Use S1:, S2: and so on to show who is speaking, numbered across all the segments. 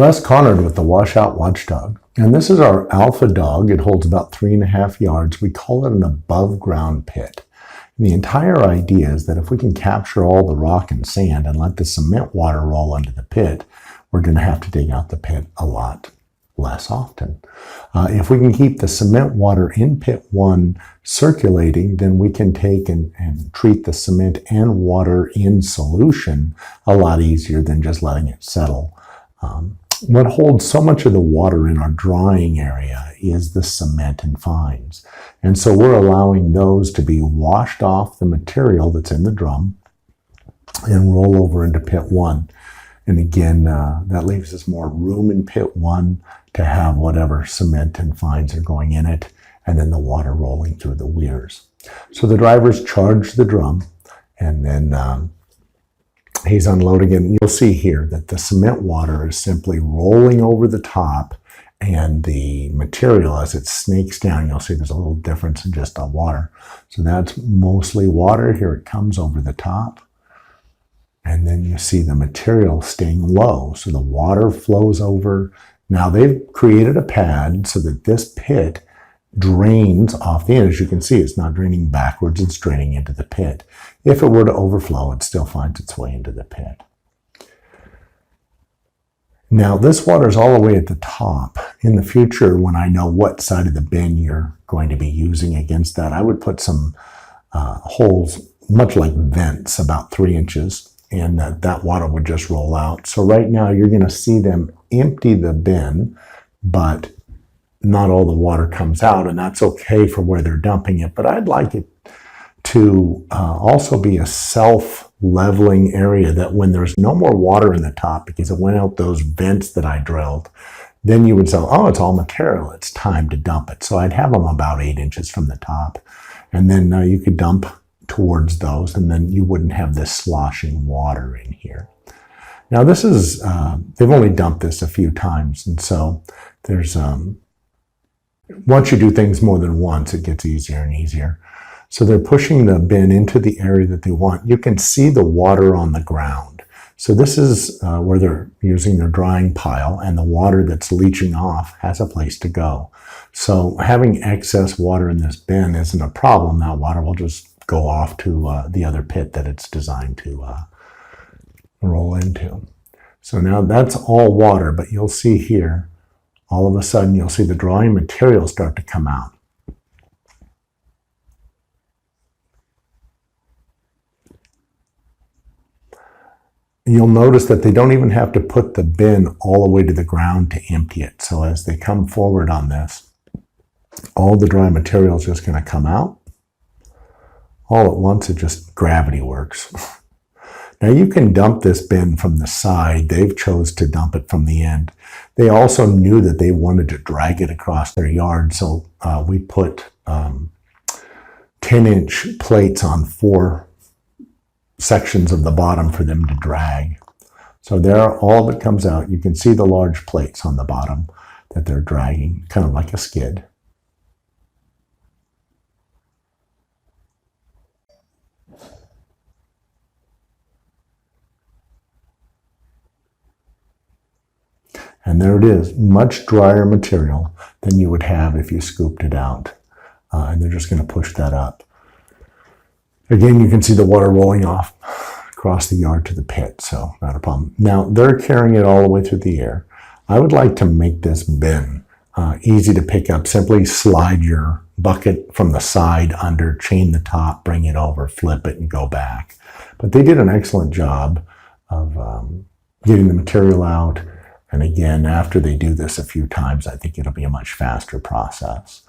S1: Les Connard with the Washout Watchdog. And this is our alpha dog. It holds about 3.5 yards. We call it an above ground pit. And the entire idea is that if we can capture all the rock and sand and let the cement water roll into the pit, we're going to have to dig out the pit a lot less often. If we can keep the cement water in pit 1 circulating, then we can take and treat the cement and water in solution a lot easier than just letting it settle. What holds so much of the water in our drying area is the cement and fines. And so we're allowing those to be washed off the material that's in the drum and roll over into pit 1. And again, that leaves us more room in pit 1 to have whatever cement and fines are going in it, and then the water rolling through the weirs. So the drivers charge the drum, and then he's unloading it. And you'll see here that the cement water is simply rolling over the top, and the material, as it snakes down, you'll see there's a little difference in just the water. So that's mostly water. Here it comes over the top. And then you see the material staying low. So the water flows over. Now they've created a pad so that this pit drains off the end. As you can see, it's not draining backwards, it's draining into the pit. If it were to overflow, it still finds its way into the pit. Now this water is all the way at the top. In the future, when I know what side of the bin you're going to be using against that, I would put some holes, much like vents, about 3 inches, and that water would just roll out. So right now you're going to see them empty the bin, but not all the water comes out, and that's okay for where they're dumping it. But I'd like it to also be a self-leveling area, that when there's no more water in the top because it went out those vents that I drilled, then you would say, oh, it's all material, it's time to dump it. So I'd have them about 8 inches from the top, and then you could dump towards those, and then you wouldn't have this sloshing water in here. Now this is, they've only dumped this a few times, and so there's, once you do things more than once, it gets easier and easier. So they're pushing the bin into the area that they want. You can see the water on the ground. So this is where they're using their drying pile, and the water that's leaching off has a place to go. So having excess water in this bin isn't a problem. That water will just go off to the other pit that it's designed to roll into. So now that's all water, but you'll see here, all of a sudden you'll see the drying material start to come out. You'll notice that they don't even have to put the bin all the way to the ground to empty it. So as they come forward on this, all the dry material is just going to come out. All at once, it just gravity works. Now you can dump this bin from the side. They've chose to dump it from the end. They also knew that they wanted to drag it across their yard, so we put 10-inch plates on 4 sections of the bottom for them to drag. So there, all that comes out, you can see the large plates on the bottom that they're dragging, kind of like a skid. And there it is, much drier material than you would have if you scooped it out. And they're just going to push that up. Again, you can see the water rolling off across the yard to the pit, so not a problem. Now, they're carrying it all the way through the air. I would like to make this bin easy to pick up. Simply slide your bucket from the side under, chain the top, bring it over, flip it, and go back. But they did an excellent job of getting the material out. And again, after they do this a few times, I think it'll be a much faster process.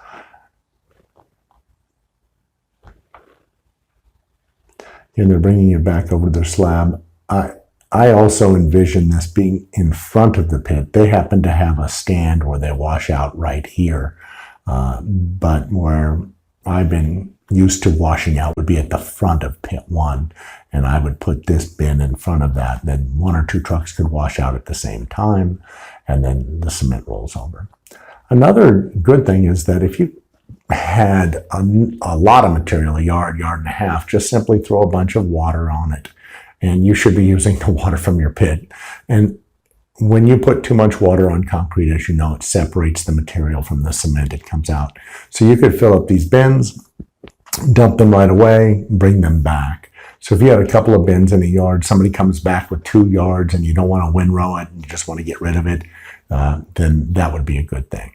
S1: And they're bringing it back over to their slab. I also envision this being in front of the pit. They happen to have a stand where they wash out right here. But where I've been used to washing out would be at the front of pit 1. And I would put this bin in front of that. Then 1 or 2 trucks could wash out at the same time, and then the cement rolls over. Another good thing is that if you had a lot of material, a yard, yard and a half, just simply throw a bunch of water on it. And you should be using the water from your pit. And when you put too much water on concrete, as you know, it separates the material from the cement. It comes out. So you could fill up these bins, dump them right away, bring them back. So if you had a couple of bins in a yard, somebody comes back with 2 yards and you don't want to windrow it and you just want to get rid of it, then that would be a good thing.